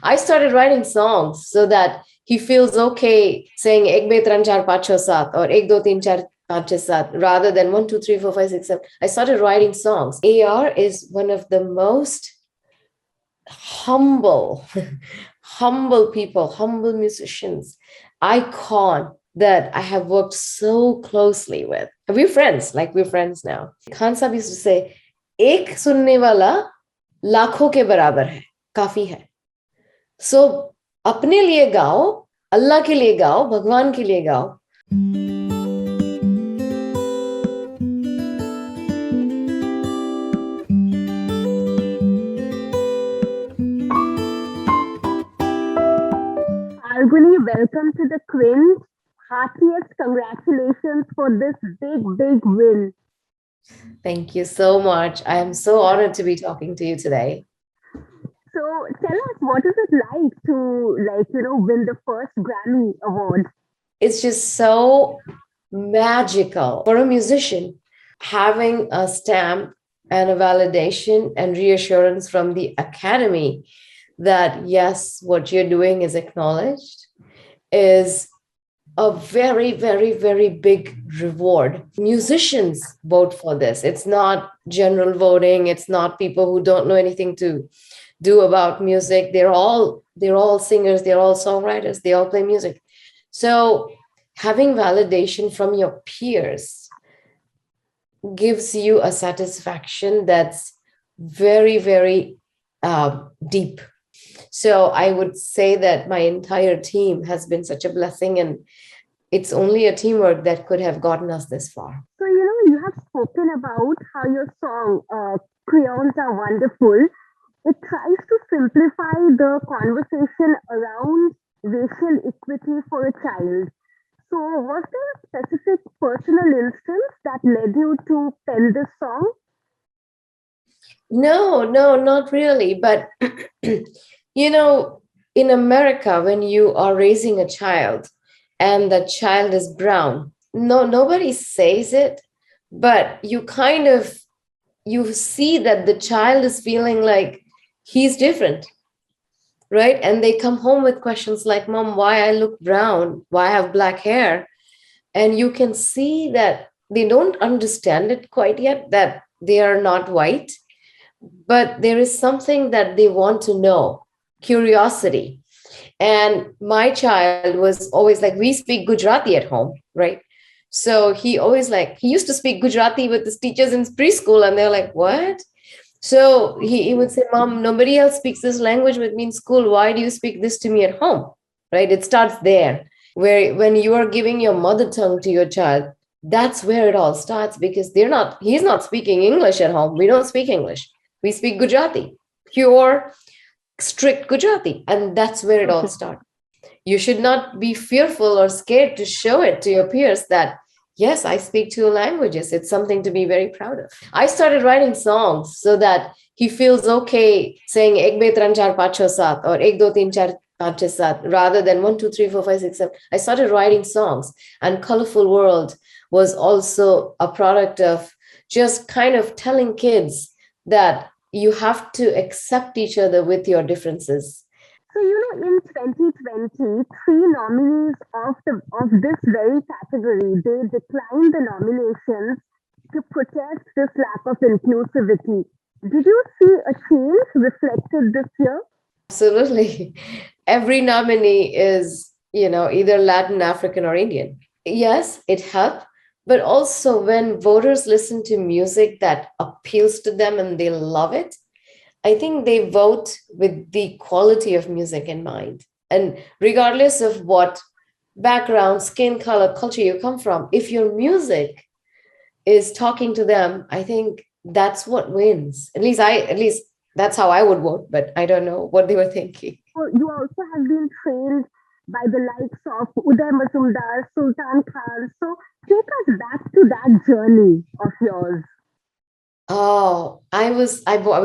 I started writing songs so that he feels okay saying ek be tran char panch chh sat or ek do teen char panch chh sat rather than 1 2 3 4 5 6 7. I started writing songs. AR is one of the most humble, humble people, humble musicians, icon that I have worked so closely with. We're friends now. Khan Sahib used to say, एक सुनने वाला लाखों के बराबर है, काफी है. So अपने लिए गाओ, अल्लाह के लिए गाओ, भगवान के लिए गाओ. Falguni, welcome to the Quint. Heartiest congratulations for this big win. Thank you so much. I am so honored to be talking to you today. So tell us, what is it like to win the first Grammy award? It's just so magical for a musician, having a stamp and a validation and reassurance from the Academy that yes, what you're doing is acknowledged is a very big reward. Musicians vote for this. It's not general voting. It's not people who don't know anything to do about music. They're all singers. They're all songwriters. They all play music. So having validation from your peers gives you a satisfaction that's very deep. So I would say that my entire team has been such a blessing, and it's only a teamwork that could have gotten us this far. So, you have spoken about how your song, Crayons Are Wonderful, it tries to simplify the conversation around racial equity for a child. So, was there a specific personal instance that led you to pen this song? No, not really. But, in America, when you are raising a child and the child is brown, nobody says it, but you see that the child is feeling like he's different, right? And they come home with questions like, Mom, why I look brown? Why I have black hair? And you can see that they don't understand it quite yet, that they are not white, but there is something that they want to know, curiosity. And my child was always like, we speak Gujarati at home, right? So he used to speak Gujarati with his teachers in preschool, and they're like, what? So he would say, Mom, nobody else speaks this language with me in school. Why do you speak this to me at home? Right? It starts there, where when you are giving your mother tongue to your child, that's where it all starts, because he's not speaking English at home. We don't speak English. We speak Gujarati, pure, strict Gujarati. And that's where it all starts. You should not be fearful or scared to show it to your peers that, yes, I speak two languages. It's something to be very proud of. I started writing songs so that he feels okay saying ek be tran char panch chh sat or ek do teen char panch chh sat rather than 1 2 3 4 5 6 7. I started writing songs, and Colorful World was also a product of just kind of telling kids that you have to accept each other with your differences. So, in 2020, three nominees of this very category, they declined the nominations to protest this lack of inclusivity. Did you see a change reflected this year? Absolutely. Every nominee is, either Latin, African, or Indian. Yes, it helped. But also, when voters listen to music that appeals to them and they love it, I think they vote with the quality of music in mind. And regardless of what background, skin color, culture you come from, if your music is talking to them, I think that's what wins. At least that's how I would vote, but I don't know what they were thinking. Well, you also have been trained by the likes of Uday Mazumdar, Sultan Khan. So take us back to that journey of yours. Oh, I was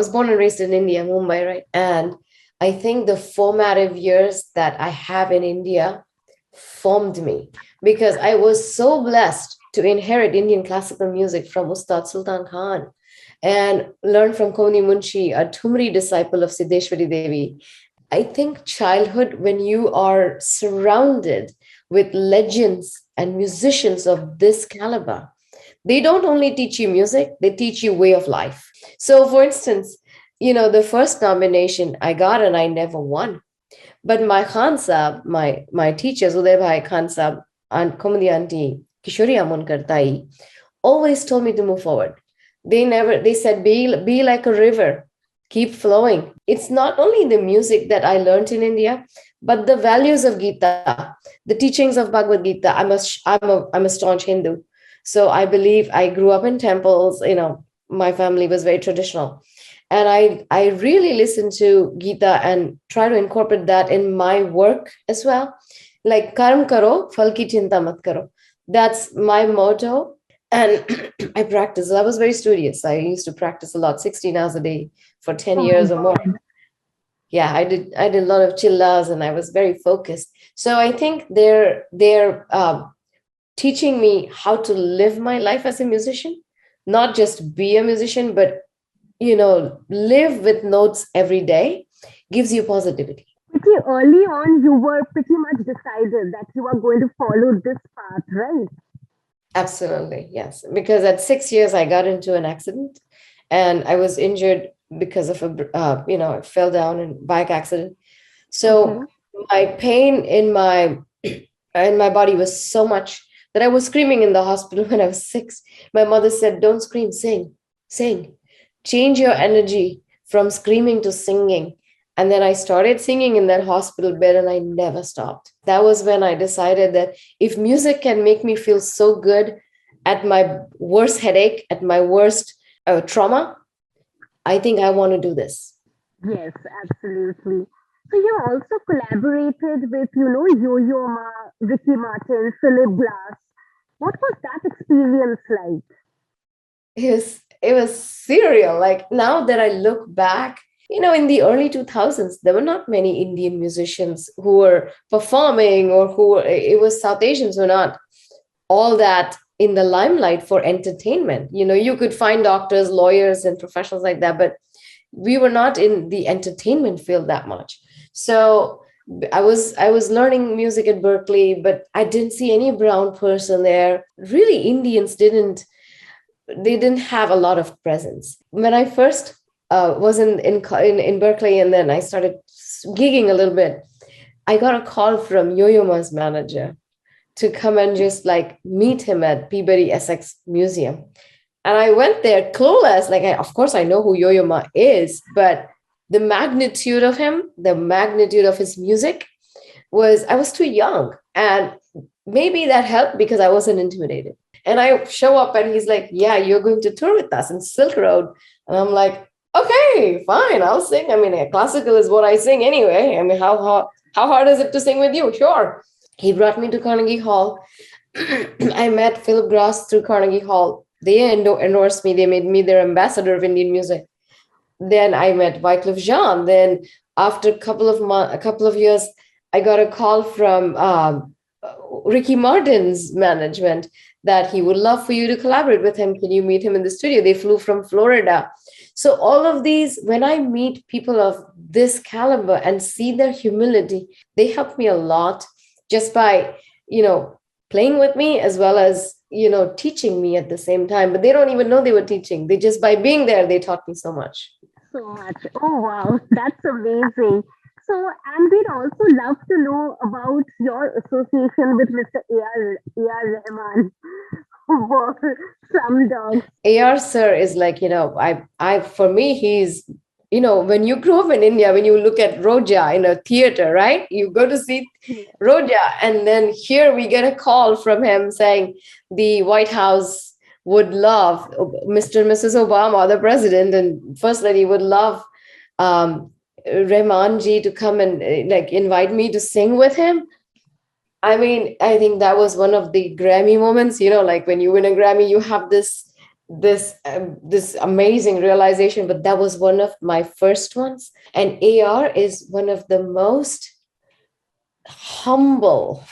born and raised in India, Mumbai, right? And I think the formative years that I have in India formed me, because I was so blessed to inherit Indian classical music from Ustad Sultan Khan and learn from Koni Munshi, a Thumri disciple of Siddheshwari Devi. I think childhood, when you are surrounded with legends and musicians of this caliber, they don't only teach you music, they teach you way of life. So for instance, the first nomination I got and I never won. But my Khan Sahab, my teachers, Uday Bhai Khan Sahab, and Komadi Auntie, Kishori Amunkar Tai, always told me to move forward. They said, be like a river, keep flowing. It's not only the music that I learned in India, but the values of Gita, the teachings of Bhagavad Gita. I'm a staunch Hindu. So I believe I grew up in temples, my family was very traditional. And I really listen to Gita and try to incorporate that in my work as well. Like karm karo, phal ki chinta mat karo. That's my motto. And I practice. I was very studious. I used to practice a lot, 16 hours a day for 10 Oh my years or more. God. Yeah, I did a lot of chillas and I was very focused. So I think they're teaching me how to live my life as a musician, not just be a musician, but live with notes every day gives you positivity. Pretty early on, you were pretty much decided that you are going to follow this path, right? Absolutely, yes. Because at 6 years, I got into an accident and I was injured because of I fell down in bike accident. Okay. So my pain in my body was so much that I was screaming in the hospital when I was 6. My mother said, "Don't scream, sing. Change your energy from screaming to singing." And then I started singing in that hospital bed and I never stopped. That was when I decided that if music can make me feel so good at my worst headache, at my worst trauma, I think I want to do this. Yes, absolutely. So you also collaborated with, Yo-Yo Ma, Ricky Martin, Philip Glass. What was that experience like? It was surreal. Like now that I look back, in the early 2000s, there were not many Indian musicians who were performing or it was South Asians who were not all that in the limelight for entertainment. You could find doctors, lawyers, and professionals like that, but we were not in the entertainment field that much. So I was learning music at Berkeley, but I didn't see any brown person there. Really, Indians didn't have a lot of presence. When I first was in Berkeley, and then I started gigging a little bit, I got a call from Yo-Yo Ma's manager to come and just like meet him at Peabody Essex Museum. And I went there clueless. Like, of course, I know who Yo-Yo Ma is, but the magnitude of him, the magnitude of his music I was too young. And maybe that helped because I wasn't intimidated. And I show up and he's like, "Yeah, you're going to tour with us in Silk Road." And I'm like, "Okay, fine, I'll sing. I mean, classical is what I sing anyway. I mean, how hard is it to sing with you?" Sure. He brought me to Carnegie Hall. I met Philip Glass through Carnegie Hall. They endorsed me. They made me their ambassador of Indian music. Then I met Wycliffe Jean. Then after a couple of years, I got a call from Ricky Martin's management that he would love for you to collaborate with him. Can you meet him in the studio? They flew from Florida. So all of these, when I meet people of this caliber and see their humility, they help me a lot just by, playing with me as well as, teaching me at the same time. But they don't even know they were teaching. They just by being there, they taught me so much. So much. Oh, wow. That's amazing. So, and we'd also love to know about your association with Mr. A.R. Rahman for Slumdog. AR sir is like, for me, he's, when you grow up in India, when you look at Roja in a theater, right? You go to see Roja, and then here we get a call from him saying the White House would love Mr. and Mrs. Obama, the president and first lady, would love Rahman ji to come and like invite me to sing with him. I mean, I think that was one of the Grammy moments. Like when you win a Grammy, you have this amazing realization. But that was one of my first ones. And AR is one of the most humble,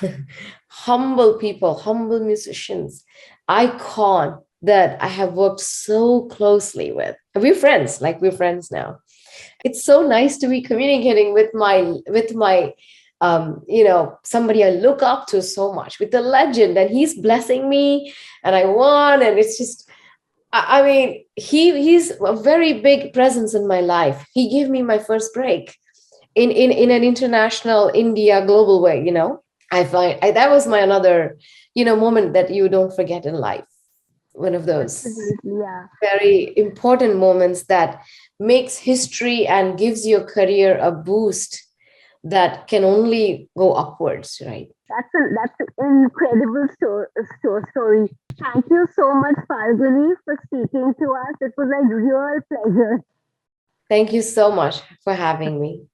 humble people, humble musicians, icon that I have worked so closely with. We're friends now. It's so nice to be communicating with my somebody I look up to so much, with the legend, and he's blessing me and I won. And it's just, I mean, he's a very big presence in my life. He gave me my first break in an international India global way, I find that was my another, moment that you don't forget in life. One of those Absolutely, yeah. very important moments that makes history and gives your career a boost that can only go upwards, right? That's an incredible story. Thank you so much, Falguni, for speaking to us. It was a real pleasure. Thank you so much for having me.